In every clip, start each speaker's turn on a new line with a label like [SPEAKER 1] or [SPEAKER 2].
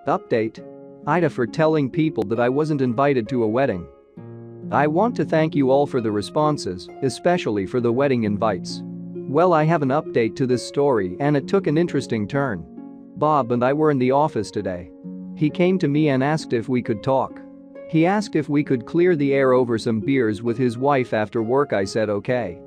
[SPEAKER 1] Update. AITA for telling people that I wasn't invited to a wedding. I want to thank you all for the responses, especially for the wedding invites. Well, I have an update to this story and it took an interesting turn. Bob and I were in the office today. He came to me and asked if we could talk. He asked if we could clear the air over some beers with his wife after work. I said okay.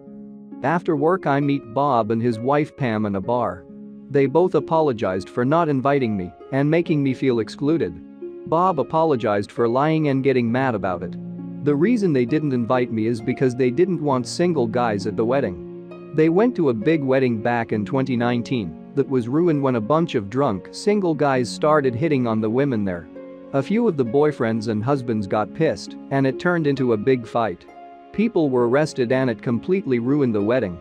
[SPEAKER 1] After work I meet Bob and his wife Pam in a bar. They both apologized for not inviting me and making me feel excluded. Bob apologized for lying and getting mad about it. The reason they didn't invite me is because they didn't want single guys at the wedding. They went to a big wedding back in 2019 that was ruined when a bunch of drunk single guys started hitting on the women there. A few of the boyfriends and husbands got pissed and it turned into a big fight. People were arrested and it completely ruined the wedding.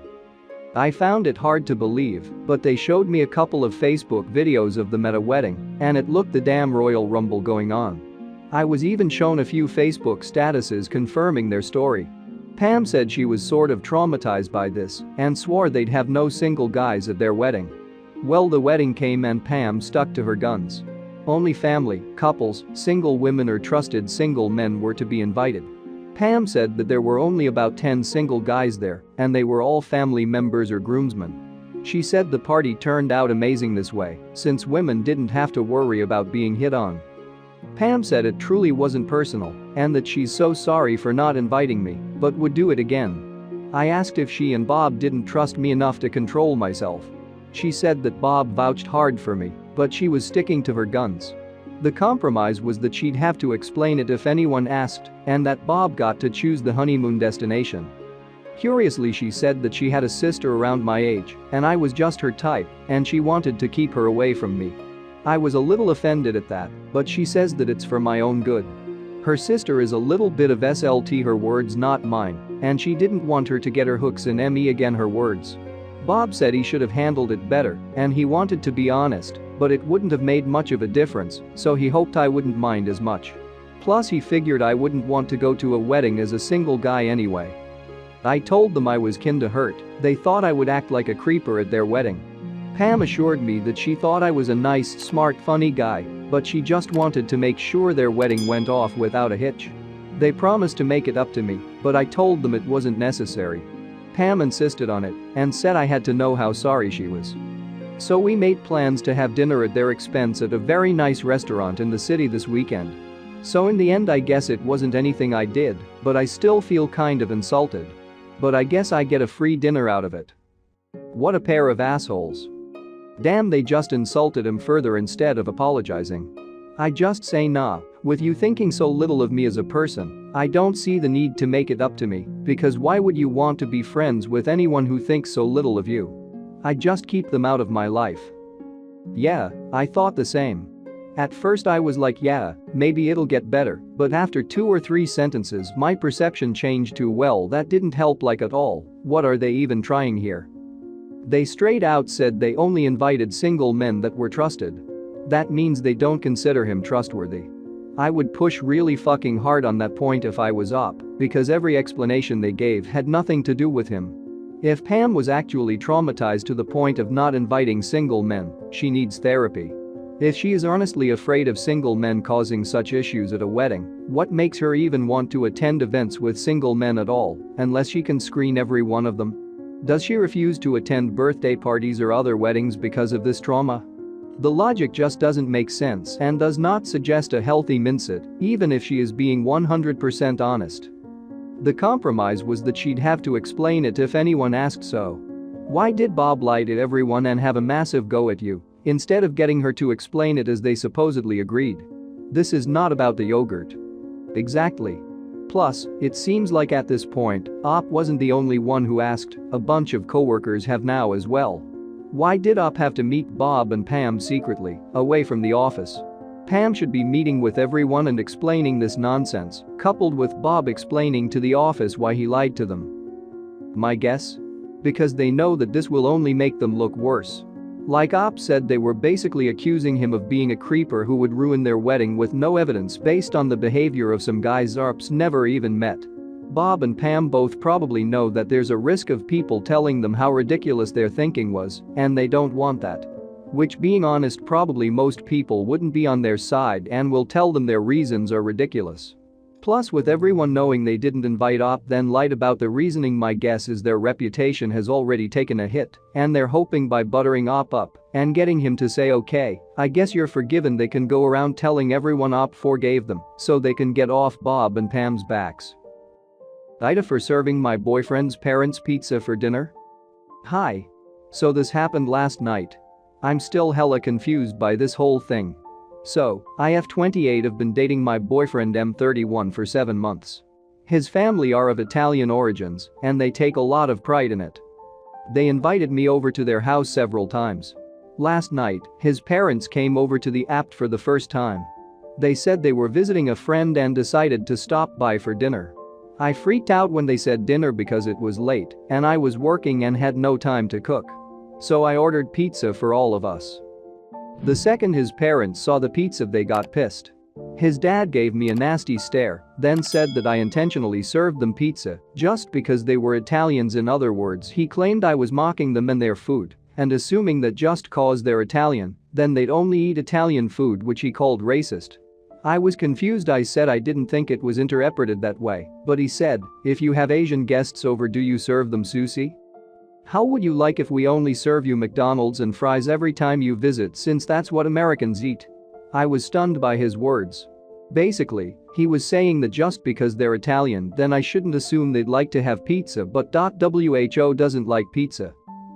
[SPEAKER 1] I found it hard to believe, but they showed me a couple of Facebook videos of them at a wedding and it looked the damn Royal Rumble going on. I was even shown a few Facebook statuses confirming their story. Pam said she was sort of traumatized by this and swore they'd have no single guys at their wedding. Well, the wedding came and Pam stuck to her guns. Only family, couples, single women or trusted single men were to be invited. Pam said that there were only about 10 single guys there and they were all family members or groomsmen. She said the party turned out amazing this way since women didn't have to worry about being hit on. Pam said it truly wasn't personal and that she's so sorry for not inviting me but would do it again. I asked if she and Bob didn't trust me enough to control myself. She said that Bob vouched hard for me but she was sticking to her guns. The compromise was that she'd have to explain it if anyone asked and that Bob got to choose the honeymoon destination. Curiously, she said that she had a sister around my age and I was just her type and she wanted to keep her away from me. I was a little offended at that, but she says that it's for my own good. Her sister is a little bit of SLT, her words not mine, and she didn't want her to get her hooks in me, again her words. Bob said he should have handled it better and he wanted to be honest, but it wouldn't have made much of a difference, so he hoped I wouldn't mind as much. Plus he figured I wouldn't want to go to a wedding as a single guy anyway. I told them I was kin to hurt, they thought I would act like a creeper at their wedding. Pam assured me that she thought I was a nice, smart, funny guy, but she just wanted to make sure their wedding went off without a hitch. They promised to make it up to me, but I told them it wasn't necessary. Pam insisted on it and said I had to know how sorry she was. So we made plans to have dinner at their expense at a very nice restaurant in the city this weekend. So in the end I guess it wasn't anything I did, but I still feel kind of insulted. But I guess I get a free dinner out of it. What a pair of assholes. Damn, they just insulted him further instead of apologizing. I just say nah, with you thinking so little of me as a person, I don't see the need to make it up to me, because why would you want to be friends with anyone who thinks so little of you? I just keep them out of my life. Yeah, I thought the same. At first I was like, yeah, maybe it'll get better, but after 2 or 3 sentences my perception changed to, well, that didn't help like at all, what are they even trying here? They straight out said they only invited single men that were trusted. That means they don't consider him trustworthy. I would push really fucking hard on that point if I was up, because every explanation they gave had nothing to do with him. If Pam was actually traumatized to the point of not inviting single men, she needs therapy. If she is honestly afraid of single men causing such issues at a wedding, what makes her even want to attend events with single men at all, unless she can screen every one of them? Does she refuse to attend birthday parties or other weddings because of this trauma? The logic just doesn't make sense and does not suggest a healthy mindset, even if she is being 100% honest. The compromise was that she'd have to explain it if anyone asked so. Why did Bob lie to everyone and have a massive go at you, instead of getting her to explain it as they supposedly agreed? This is not about the yogurt. Exactly. Plus, it seems like at this point, Op wasn't the only one who asked, a bunch of coworkers have now as well. Why did Op have to meet Bob and Pam secretly, away from the office? Pam should be meeting with everyone and explaining this nonsense, coupled with Bob explaining to the office why he lied to them. My guess? Because they know that this will only make them look worse. Like Op said, they were basically accusing him of being a creeper who would ruin their wedding with no evidence based on the behavior of some guys Zarps never even met. Bob and Pam both probably know that there's a risk of people telling them how ridiculous their thinking was, and they don't want that. Which, being honest, probably most people wouldn't be on their side and will tell them their reasons are ridiculous. Plus, with everyone knowing they didn't invite Op then lied about the reasoning, my guess is their reputation has already taken a hit and they're hoping by buttering Op up and getting him to say okay, I guess you're forgiven, they can go around telling everyone Op forgave them so they can get off Bob and Pam's backs. AITA for serving my boyfriend's parents pizza for dinner? Hi. So this happened last night. I'm still hella confused by this whole thing. So, I 28 have been dating my boyfriend M31 for 7 months. His family are of Italian origins and they take a lot of pride in it. They invited me over to their house several times. Last night, his parents came over to the apt for the first time. They said they were visiting a friend and decided to stop by for dinner. I freaked out when they said dinner because it was late and I was working and had no time to cook. So I ordered pizza for all of us. The second his parents saw the pizza, they got pissed. His dad gave me a nasty stare, then said that I intentionally served them pizza just because they were Italians. In other words, he claimed I was mocking them and their food and assuming that just cause they're Italian, then they'd only eat Italian food, which he called racist. I was confused. I said I didn't think it was interpreted that way, but he said, if you have Asian guests over, do you serve them sushi? How would you like if we only serve you McDonald's and fries every time you visit, since that's what Americans eat? I was stunned by his words. Basically, he was saying that just because they're Italian, then I shouldn't assume they'd like to have pizza, but WHO doesn't like pizza.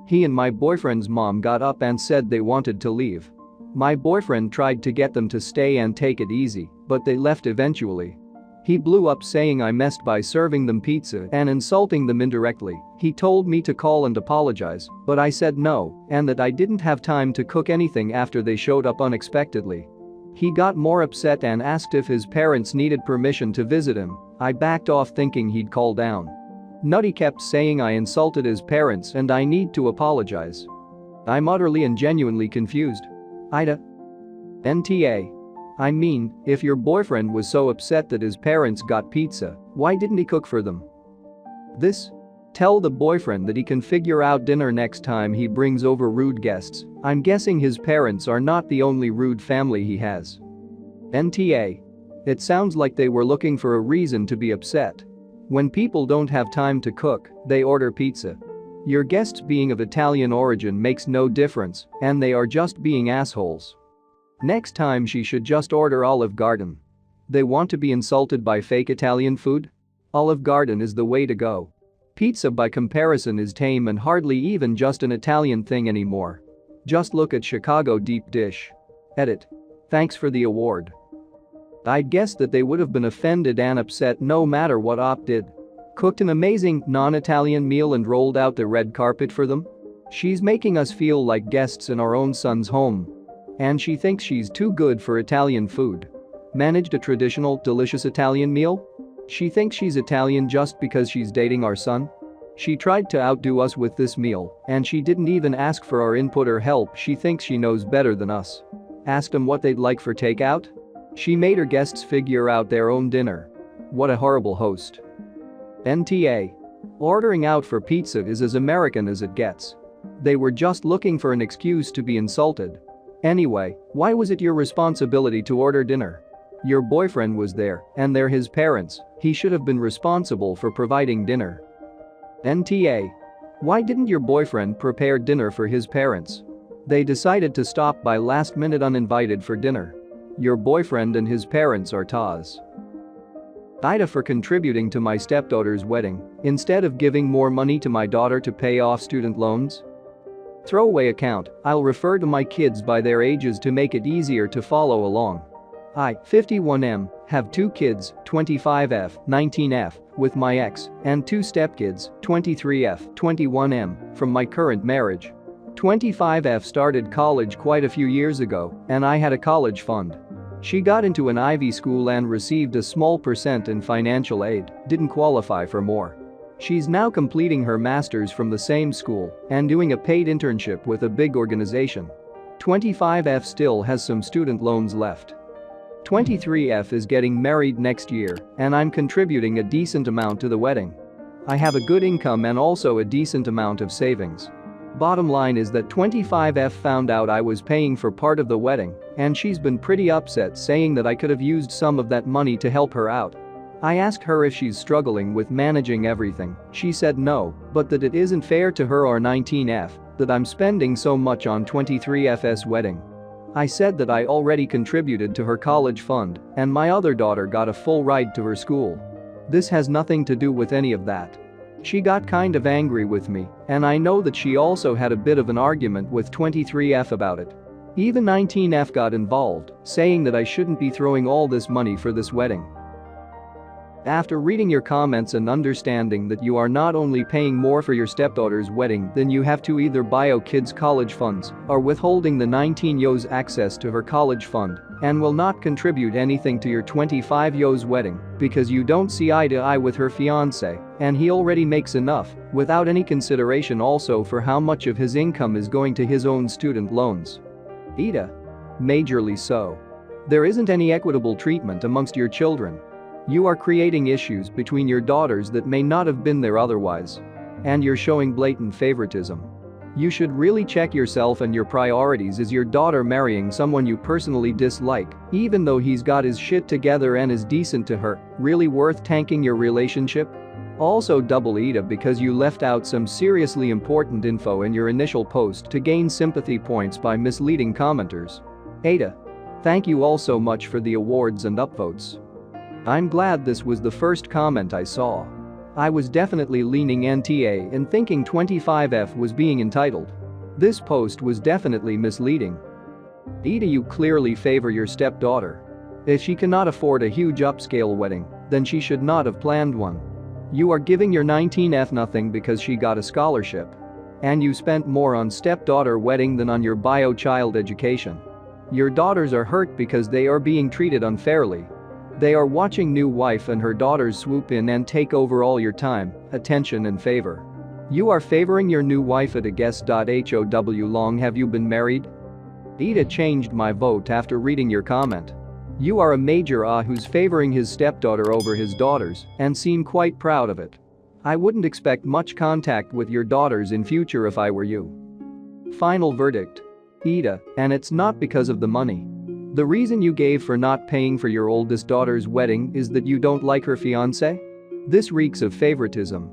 [SPEAKER 1] He and my boyfriend's mom got up and said they wanted to leave. My boyfriend tried to get them to stay and take it easy, but they left eventually. He blew up saying I messed by serving them pizza and insulting them indirectly. He told me to call and apologize, but I said no and that I didn't have time to cook anything after they showed up unexpectedly. He got more upset and asked if his parents needed permission to visit him. I backed off thinking he'd call down. Nutty kept saying I insulted his parents and I need to apologize. I'm utterly and genuinely confused. AITA. NTA. I mean, if your boyfriend was so upset that his parents got pizza, why didn't he cook for them? This? Tell the boyfriend that he can figure out dinner next time he brings over rude guests. I'm guessing his parents are not the only rude family he has. NTA. It sounds like they were looking for a reason to be upset. When people don't have time to cook, they order pizza. Your guests being of Italian origin makes no difference, and they are just being assholes. Next time she should just order Olive Garden. They want to be insulted by fake Italian food? Olive Garden is the way to go. Pizza by comparison is tame and hardly even just an Italian thing anymore. Just look at Chicago deep dish. Edit. Thanks for the award. I'd guess that they would have been offended and upset no matter what Op did. Cooked an amazing, non-Italian meal and rolled out the red carpet for them? She's making us feel like guests in our own son's home. And she thinks she's too good for Italian food. Managed a traditional, delicious Italian meal? She thinks she's Italian just because she's dating our son? She tried to outdo us with this meal, and she didn't even ask for our input or help. She thinks she knows better than us. Asked them what they'd like for takeout? She made her guests figure out their own dinner. What a horrible host. NTA. Ordering out for pizza is as American as it gets. They were just looking for an excuse to be insulted. Anyway, why was it your responsibility to order dinner? Your boyfriend was there, and they're his parents. He should have been responsible for providing dinner. NTA. Why didn't your boyfriend prepare dinner for his parents? They decided to stop by last minute uninvited for dinner. Your boyfriend and his parents are TAs. AITA for contributing to my stepdaughter's wedding instead of giving more money to my daughter to pay off student loans. Throwaway account. I'll refer to my kids by their ages to make it easier to follow along. I, 51M, have 2 kids, 25F, 19F, with my ex, and 2 stepkids, 23F, 21M, from my current marriage. 25F started college quite a few years ago, and I had a college fund. She got into an Ivy school and received a small % in financial aid, didn't qualify for more. She's now completing her master's from the same school and doing a paid internship with a big organization. 25F still has some student loans left. 23F is getting married next year, and I'm contributing a decent amount to the wedding. I have a good income and also a decent amount of savings. Bottom line is that 25F found out I was paying for part of the wedding, and she's been pretty upset, saying that I could have used some of that money to help her out. I asked her if she's struggling with managing everything. She said no, but that it isn't fair to her or 19F that I'm spending so much on 23F's wedding. I said that I already contributed to her college fund, and my other daughter got a full ride to her school. This has nothing to do with any of that. She got kind of angry with me, and I know that she also had a bit of an argument with 23F about it. Even 19F got involved, saying that I shouldn't be throwing all this money for this wedding. After reading your comments and understanding that you are not only paying more for your stepdaughter's wedding than you have to either buy your kids' college funds or withholding the 19-yo's access to her college fund and will not contribute anything to your 25-yo's wedding because you don't see eye to eye with her fiancé and he already makes enough without any consideration also for how much of his income is going to his own student loans. AITA. Majorly so. There isn't any equitable treatment amongst your children. You are creating issues between your daughters that may not have been there otherwise. And you're showing blatant favoritism. You should really check yourself and your priorities. Is your daughter marrying someone you personally dislike, even though he's got his shit together and is decent to her, really worth tanking your relationship? Also double AITA because you left out some seriously important info in your initial post to gain sympathy points by misleading commenters. AITA. Thank you all so much for the awards and upvotes. I'm glad this was the first comment I saw. I was definitely leaning NTA and thinking 25F was being entitled. This post was definitely misleading. AITA, you clearly favor your stepdaughter. If she cannot afford a huge upscale wedding, then she should not have planned one. You are giving your 19F nothing because she got a scholarship. And you spent more on stepdaughter wedding than on your bio child education. Your daughters are hurt because they are being treated unfairly. They are watching new wife and her daughters swoop in and take over all your time, attention and favor. You are favoring your new wife at a guess. How long have you been married? AITA changed my vote after reading your comment. You are a major who's favoring his stepdaughter over his daughters and seem quite proud of it. I wouldn't expect much contact with your daughters in future if I were you. Final verdict. AITA, and it's not because of the money. The reason you gave for not paying for your oldest daughter's wedding is that you don't like her fiancé? This reeks of favoritism.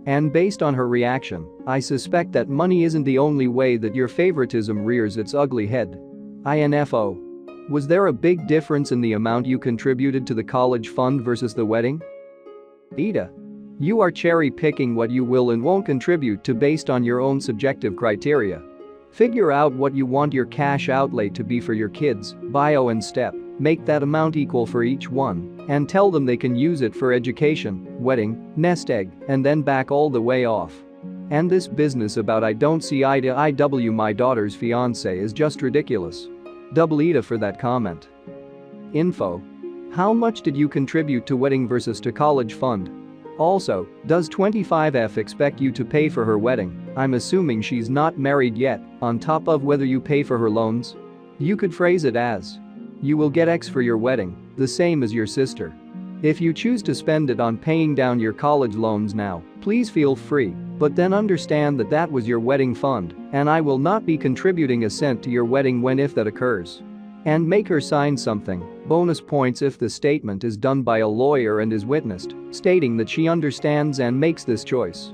[SPEAKER 1] And based on her reaction, I suspect that money isn't the only way that your favoritism rears its ugly head. INFO. Was there a big difference in the amount you contributed to the college fund versus the wedding? AITA. You are cherry-picking what you will and won't contribute to based on your own subjective criteria. Figure out what you want your cash outlay to be for your kids, bio and step, make that amount equal for each one, and tell them they can use it for education, wedding, nest egg, and then back all the way off. And this business about I don't see eye to eye my daughter's fiancé is just ridiculous. Double AITA for that comment. Info. How much did you contribute to wedding versus to college fund? Also, does 25F expect you to pay for her wedding? I'm assuming she's not married yet, on top of whether you pay for her loans? You could phrase it as, you will get X for your wedding, the same as your sister. If you choose to spend it on paying down your college loans now, please feel free, but then understand that that was your wedding fund, and I will not be contributing a cent to your wedding when if that occurs. And make her sign something, bonus points if the statement is done by a lawyer and is witnessed, stating that she understands and makes this choice.